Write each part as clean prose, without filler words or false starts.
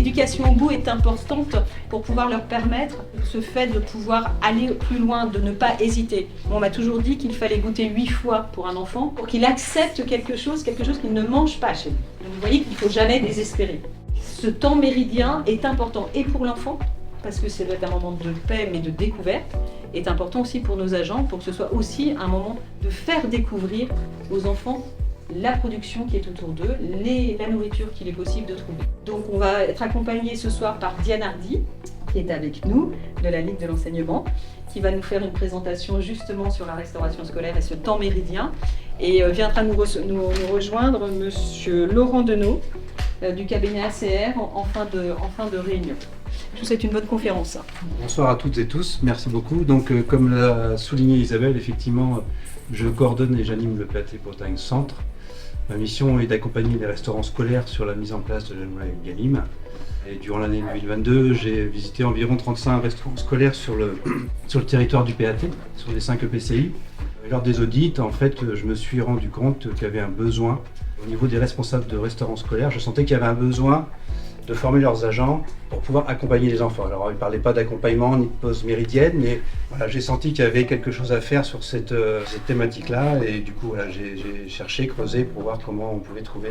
l'éducation au goût est importante pour pouvoir leur permettre ce fait de pouvoir aller plus loin, de ne pas hésiter. On m'a toujours dit qu'il fallait goûter 8 fois pour un enfant pour qu'il accepte quelque chose qu'il ne mange pas chez lui. Donc vous voyez qu'il ne faut jamais désespérer. Ce temps méridien est important et pour l'enfant, parce que ça doit être un moment de paix mais de découverte, est important aussi pour nos agents, pour que ce soit aussi un moment de faire découvrir aux enfants la production qui est autour d'eux, la nourriture qu'il est possible de trouver. Donc on va être accompagné ce soir par Diane Hardy, qui est avec nous, de la Ligue de l'enseignement, qui va nous faire une présentation justement sur la restauration scolaire et ce temps méridien. Et viendra nous rejoindre monsieur Laurent Denot, du cabinet ACR, en fin de réunion. Je vous souhaite une bonne conférence. Bonsoir à toutes et tous, merci beaucoup. Donc comme l'a souligné Isabelle, effectivement, je coordonne et j'anime le PAT Bretagne Centre. Ma mission est d'accompagner les restaurants scolaires sur la mise en place de la loi Egalim. Et durant l'année 2022, j'ai visité environ 35 restaurants scolaires sur le territoire du PAT, sur les 5 EPCI. Et lors des audits, en fait, je me suis rendu compte qu'il y avait un besoin au niveau des responsables de restaurants scolaires. Je sentais qu'il y avait un besoin de former leurs agents pour pouvoir accompagner les enfants. Alors, ils ne parlaient pas d'accompagnement ni de pause méridienne, mais voilà, j'ai senti qu'il y avait quelque chose à faire sur cette thématique-là. Et du coup, voilà, j'ai cherché, creusé pour voir comment on pouvait trouver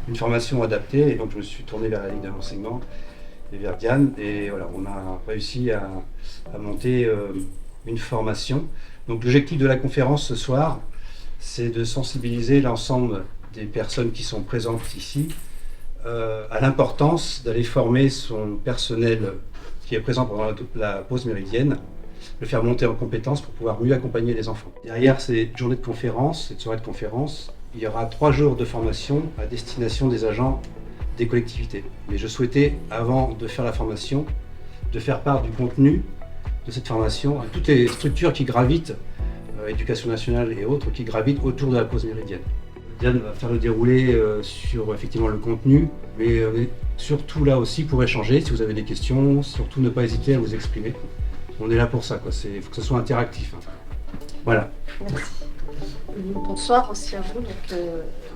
une formation adaptée. Et donc, je me suis tourné vers la Ligue de l'enseignement et vers Diane. Et voilà, on a réussi à monter une formation. Donc, l'objectif de la conférence ce soir, c'est de sensibiliser l'ensemble des personnes qui sont présentes ici à l'importance d'aller former son personnel qui est présent pendant la pause méridienne, le faire monter en compétences pour pouvoir mieux accompagner les enfants. Derrière ces journées de conférence, cette soirée de conférence, il y aura 3 jours de formation à destination des agents des collectivités. Mais je souhaitais, avant de faire la formation, de faire part du contenu de cette formation à toutes les structures qui gravitent, éducation nationale et autres, qui gravitent autour de la pause méridienne. Diane va faire le déroulé sur effectivement le contenu, mais on est surtout là aussi pour échanger. Si vous avez des questions, surtout ne pas hésiter à vous exprimer. On est là pour ça, quoi. Il faut que ce soit interactif. Voilà. Merci. Bonsoir aussi à vous, donc,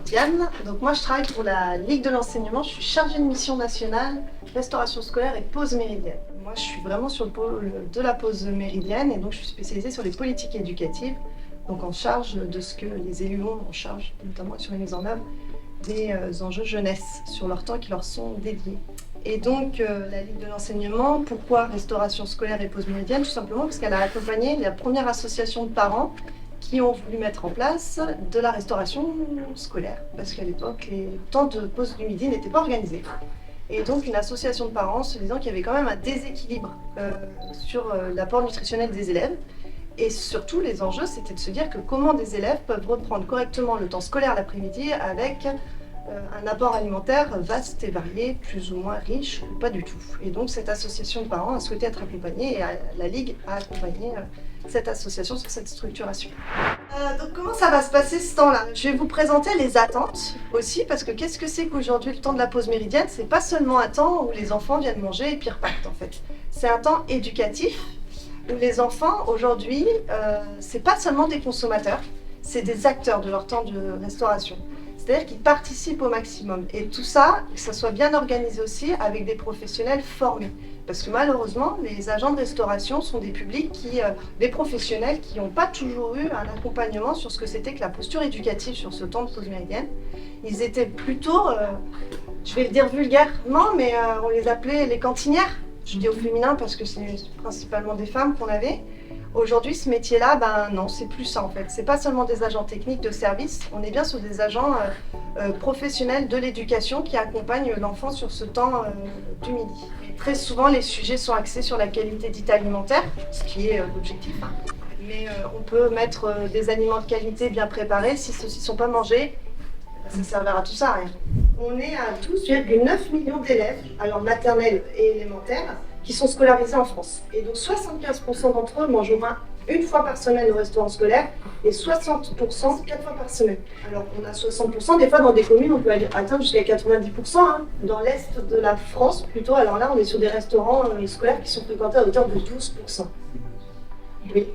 Diane. Donc moi je travaille pour la Ligue de l'enseignement, je suis chargée de mission nationale, restauration scolaire et pause méridienne. Moi je suis vraiment sur le pôle de la pause méridienne et donc je suis spécialisée sur les politiques éducatives. Donc en charge de ce que les élus ont en charge, notamment sur la mise en œuvre des enjeux jeunesse, sur leur temps qui leur sont dédiés. Et donc la Ligue de l'enseignement, pourquoi restauration scolaire et pause méridienne? Tout simplement parce qu'elle a accompagné la première association de parents qui ont voulu mettre en place de la restauration scolaire. Parce qu'à l'époque, les temps de pause du midi n'étaient pas organisés. Et donc une association de parents se disant qu'il y avait quand même un déséquilibre sur l'apport nutritionnel des élèves. Et surtout, les enjeux, c'était de se dire que comment des élèves peuvent reprendre correctement le temps scolaire l'après-midi avec un apport alimentaire vaste et varié, plus ou moins riche, ou pas du tout. Et donc, cette association de parents a souhaité être accompagnée et la Ligue a accompagné cette association sur cette structuration. Donc, comment ça va se passer ce temps-là? Je vais vous présenter les attentes aussi, parce que qu'est-ce que c'est qu'aujourd'hui le temps de la pause méridienne? C'est pas seulement un temps où les enfants viennent manger et puis repartent, en fait. C'est un temps éducatif, où les enfants, aujourd'hui, c'est pas seulement des consommateurs, c'est des acteurs de leur temps de restauration. C'est-à-dire qu'ils participent au maximum. Et tout ça, que ça soit bien organisé aussi avec des professionnels formés. Parce que malheureusement, les agents de restauration sont des publics des professionnels qui n'ont pas toujours eu un accompagnement sur ce que c'était que la posture éducative sur ce temps de pause méridienne. Ils étaient plutôt, je vais le dire vulgairement, mais on les appelait les cantinières. Je dis au féminin parce que c'est principalement des femmes qu'on avait. Aujourd'hui, ce métier-là, ben non, c'est plus ça en fait. C'est pas seulement des agents techniques de service, on est bien sur des agents professionnels de l'éducation qui accompagnent l'enfant sur ce temps du midi. Et très souvent, les sujets sont axés sur la qualité dite alimentaire, ce qui est l'objectif. Mais on peut mettre des aliments de qualité bien préparés, si ceux-ci ne sont pas mangés, ça servira tout ça à rien. On est à 12,9 millions d'élèves, alors maternels et élémentaires, qui sont scolarisés en France. Et donc 75% d'entre eux mangent au moins une fois par semaine au restaurant scolaire et 60% 4 fois par semaine. Alors on a 60%, des fois dans des communes on peut atteindre jusqu'à 90%, hein. Dans l'est de la France plutôt, alors là on est sur des restaurants scolaires qui sont fréquentés à hauteur de 12%. Oui.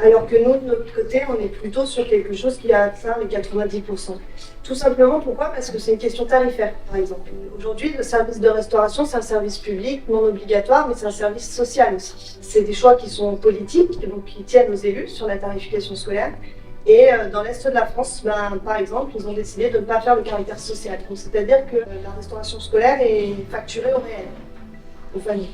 Alors que nous, de notre côté, on est plutôt sur quelque chose qui a atteint les 90%. Tout simplement, pourquoi? Parce que c'est une question tarifaire, par exemple. Aujourd'hui, le service de restauration, c'est un service public, non obligatoire, mais c'est un service social aussi. C'est des choix qui sont politiques, donc qui tiennent aux élus sur la tarification scolaire. Et dans l'Est de la France, par exemple, ils ont décidé de ne pas faire le caractère social. Donc, c'est-à-dire que la restauration scolaire est facturée au réel, aux familles.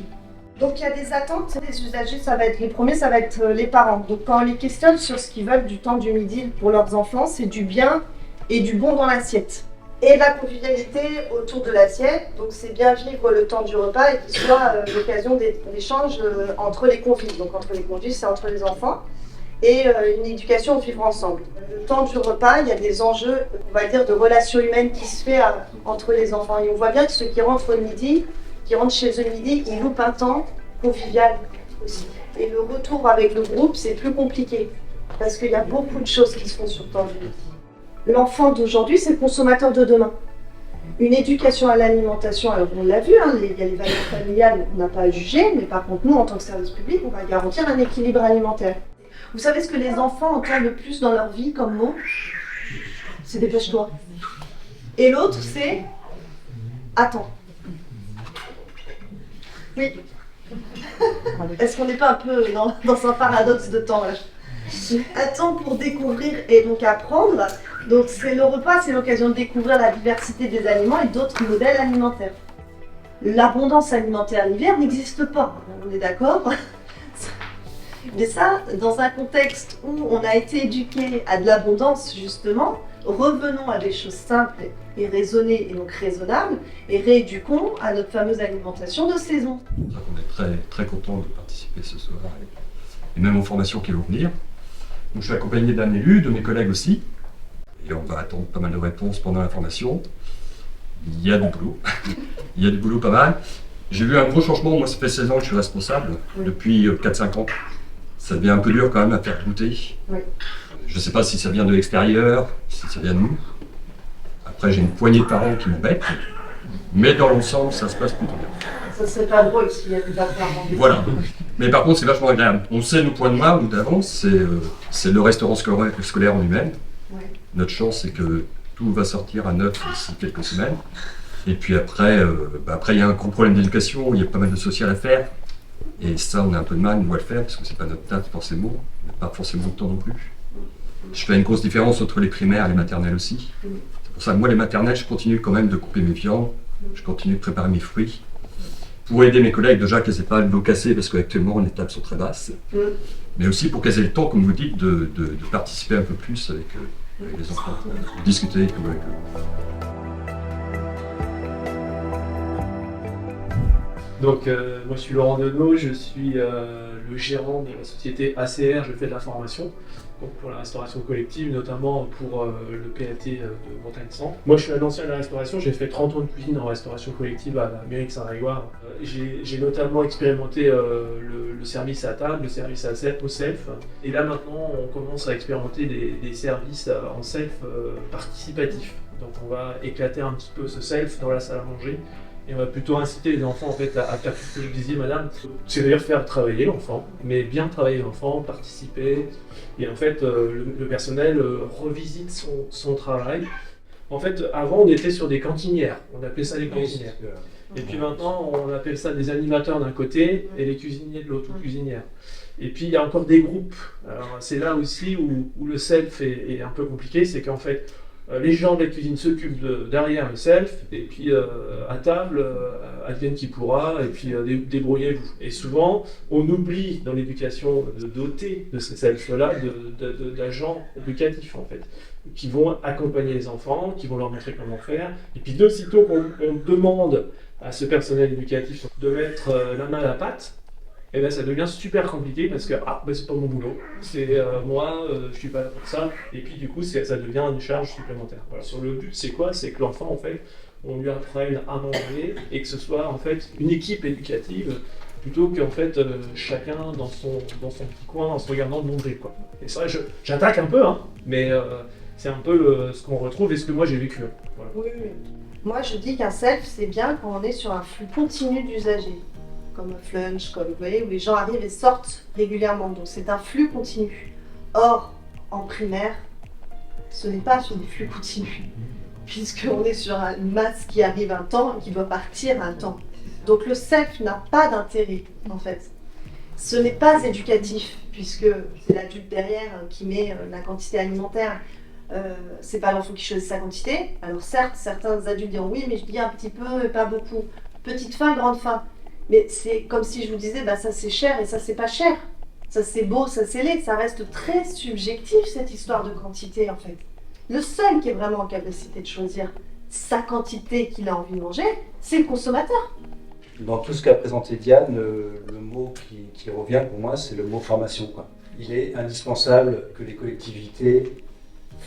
Donc il y a des attentes des usagers, les premiers, ça va être les parents. Donc quand on les questionne sur ce qu'ils veulent du temps du midi pour leurs enfants, c'est du bien et du bon dans l'assiette. Et de la convivialité autour de l'assiette, donc c'est bien vivre le temps du repas et qu'il soit l'occasion d'échanges entre les convives. Donc entre les convives, c'est entre les enfants. Et une éducation au vivre ensemble. Le temps du repas, il y a des enjeux, on va dire, de relations humaines qui se fait entre les enfants. Et on voit bien que ceux qui rentrent le midi, qui rentrent chez eux le midi, ils loupent un temps convivial aussi. Et le retour avec le groupe, c'est plus compliqué, parce qu'il y a beaucoup de choses qui se font sur le temps du midi. L'enfant d'aujourd'hui, c'est le consommateur de demain. Une éducation à l'alimentation, alors on l'a vu, il y a les valeurs familiales, on n'a pas à juger, mais par contre, nous, en tant que service public, on va garantir un équilibre alimentaire. Vous savez ce que les enfants entendent le plus dans leur vie comme mot? C'est dépêche-toi. Et l'autre, c'est attends. Oui. Est-ce qu'on n'est pas un peu dans un paradoxe de temps là? Attends pour découvrir et donc apprendre. Donc c'est le repas, c'est l'occasion de découvrir la diversité des aliments et d'autres modèles alimentaires. L'abondance alimentaire l'hiver n'existe pas, on est d'accord? Mais ça, dans un contexte où on a été éduqué à de l'abondance justement, revenons à des choses simples et raisonnées et donc raisonnables et rééduquons à notre fameuse alimentation de saison. On est très, très content de participer ce soir et même aux formations qui vont venir. Donc, je suis accompagné d'un élu, de mes collègues aussi, et on va attendre pas mal de réponses pendant la formation. Il y a du boulot, il y a du boulot pas mal. J'ai vu un gros changement, moi ça fait 16 ans que je suis responsable, depuis 4-5 ans. Ça devient un peu dur quand même à faire goûter. Oui. Je ne sais pas si ça vient de l'extérieur, si ça vient de nous. Après, j'ai une poignée de parents qui m'embêtent, mais dans l'ensemble, ça se passe plutôt bien. Ça serait pas drôle s'il y avait pas de parents. Voilà. Mais par contre, c'est vachement agréable. On sait nos points de marre, nous d'avance, c'est le restaurant scolaire en lui-même. Oui. Notre chance, c'est que tout va sortir à neuf d'ici quelques semaines. Et puis après, il y a un gros problème d'éducation, il y a pas mal de social à faire. Et ça, on a un peu de mal, on doit le faire, parce que c'est pas notre tâche forcément, on n'a pas forcément le temps non plus. Je fais une grosse différence entre les primaires et les maternelles aussi. C'est pour ça que moi, les maternelles, je continue quand même de couper mes viandes, je continue de préparer mes fruits, pour aider mes collègues déjà qu'elles n'aient pas le dos cassé, parce qu'actuellement, les tables sont très basses, mais aussi pour qu'elles aient le temps, comme vous dites, de participer un peu plus avec les enfants, de discuter avec eux. Donc, moi je suis Laurent Denot, je suis le gérant de la société ACR, je fais de la formation donc pour la restauration collective, notamment pour le PAT de Bretagne Centre. Moi je suis un ancien de la restauration, j'ai fait 30 ans de cuisine en restauration collective à la mairie de Saint-Grégoire. J'ai notamment expérimenté le service à table, le service au self, et là maintenant on commence à expérimenter des services en self participatif. Donc on va éclater un petit peu ce self dans la salle à manger. Et on va plutôt inciter les enfants en fait, à faire ce que je disais, madame, c'est-à-dire faire travailler l'enfant, mais bien travailler l'enfant, participer. Et en fait, le personnel revisite son travail. En fait, avant, on était sur des cantinières, on appelait ça les cantinières. Et puis maintenant, on appelle ça des animateurs d'un côté et les cuisiniers de l'autre, ou cuisinières. Et puis, il y a encore des groupes. Alors, c'est là aussi où le self est un peu compliqué, c'est qu'en fait, les gens de la cuisine s'occupent derrière le self, et puis à table, advienne qui pourra, et puis débrouillez-vous. Et souvent, on oublie dans l'éducation de doter de ces selfs-là d'agents éducatifs, en fait, qui vont accompagner les enfants, qui vont leur montrer comment faire. Et puis, d'aussitôt qu'on demande à ce personnel éducatif de mettre la main à la pâte, et bien ça devient super compliqué parce que c'est pas mon boulot, c'est moi, je suis pas là pour ça, et puis du coup ça devient une charge supplémentaire. Voilà. Sur le but, c'est quoi? C'est que l'enfant, en fait, on lui apprenne à manger et que ce soit en fait une équipe éducative plutôt qu'en fait chacun dans son petit coin en se regardant manger, quoi. Et ça, j'attaque un peu, hein, mais c'est un peu ce qu'on retrouve et ce que moi j'ai vécu. Voilà. Oui. Moi je dis qu'un self c'est bien quand on est sur un flux continu d'usagers. comme Flunch, comme vous voyez, où les gens arrivent et sortent régulièrement. Donc c'est un flux continu. Or, en primaire, ce n'est pas sur des flux continus, puisqu'on est sur une masse qui arrive un temps et qui doit partir un temps. Donc le self n'a pas d'intérêt, en fait. Ce n'est pas éducatif, puisque c'est l'adulte derrière qui met la quantité alimentaire. C'est pas l'enfant qui choisit sa quantité. Alors certes, certains adultes diront oui, mais je dis un petit peu et pas beaucoup. Petite faim, grande faim. Mais c'est comme si je vous disais, bah ça c'est cher et ça c'est pas cher. Ça c'est beau, ça c'est laid. Ça reste très subjectif cette histoire de quantité en fait. Le seul qui est vraiment en capacité de choisir sa quantité qu'il a envie de manger, c'est le consommateur. Dans tout ce qu'a présenté Diane, le mot qui revient pour moi, c'est le mot formation, quoi. Il est indispensable que les collectivités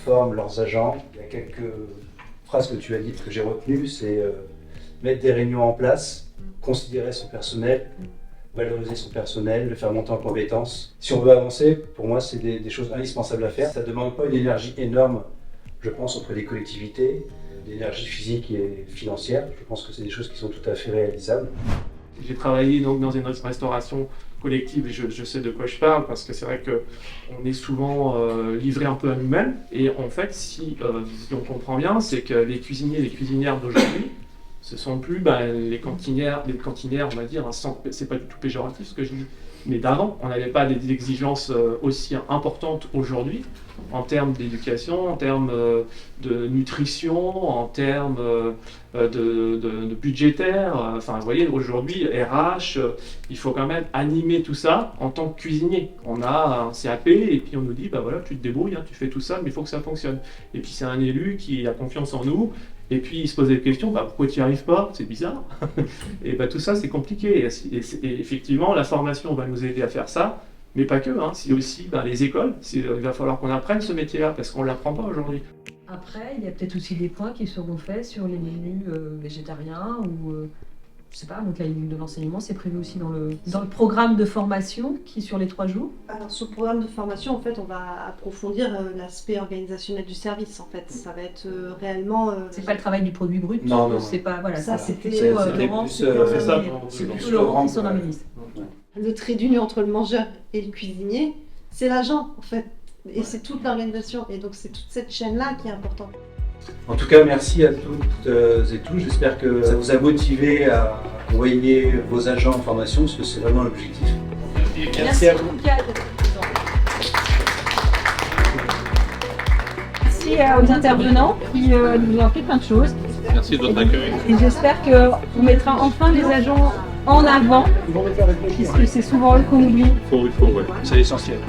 forment leurs agents. Il y a quelques phrases que tu as dites que j'ai retenues, c'est mettre des réunions en place, considérer son personnel, valoriser son personnel, le faire monter en compétences. Si on veut avancer, pour moi, c'est des choses indispensables à faire. Ça ne demande pas une énergie énorme, je pense, auprès des collectivités, d'énergie physique et financière. Je pense que c'est des choses qui sont tout à fait réalisables. J'ai travaillé donc dans une restauration collective et je sais de quoi je parle parce que c'est vrai qu'on est souvent livré un peu à nous-mêmes. Et en fait, si on comprend bien, c'est que les cuisiniers et les cuisinières d'aujourd'hui, ce sont plus les cantinières, on va dire, c'est pas du tout péjoratif ce que je dis, mais d'avant, on n'avait pas des exigences aussi importantes aujourd'hui en termes d'éducation, en termes de nutrition, en termes de budgétaire. Enfin, vous voyez, aujourd'hui, RH, il faut quand même animer tout ça en tant que cuisinier. On a un CAP et puis on nous dit, bah voilà, tu te débrouilles, hein, tu fais tout ça, mais il faut que ça fonctionne. Et puis c'est un élu qui a confiance en nous. Et puis il se pose des questions, pourquoi tu n'y arrives pas? C'est bizarre. Et tout ça c'est compliqué. Et effectivement, la formation va nous aider à faire ça, mais pas que. C'est aussi les écoles. Il va falloir qu'on apprenne ce métier-là, parce qu'on ne l'apprend pas aujourd'hui. Après, il y a peut-être aussi des points qui seront faits sur les menus végétariens ou je sais pas, donc la ligne de l'enseignement, c'est prévu aussi dans le programme de formation qui sur les 3 jours. Alors sur le programme de formation, en fait, on va approfondir l'aspect organisationnel du service. En fait, ça va être réellement. C'est pas le travail du produit brut. Non. C'est pas voilà. Ça, c'était Laurent. C'est ça. C'est plutôt Laurent qui s'en organise. Le trait d'union entre le mangeur et le cuisinier, c'est l'agent en fait, et c'est toute l'organisation. Et donc c'est toute cette chaîne-là qui est importante. En tout cas, merci à toutes et tous. J'espère que ça vous a motivé à envoyer vos agents en formation, parce que c'est vraiment l'objectif. Merci à vous. Merci aux intervenants qui nous ont appris plein de choses. Merci de votre accueil. Et j'espère qu'on mettra enfin les agents en avant, puisque c'est souvent eux qu'on oublie. Il faut, ouais. C'est essentiel.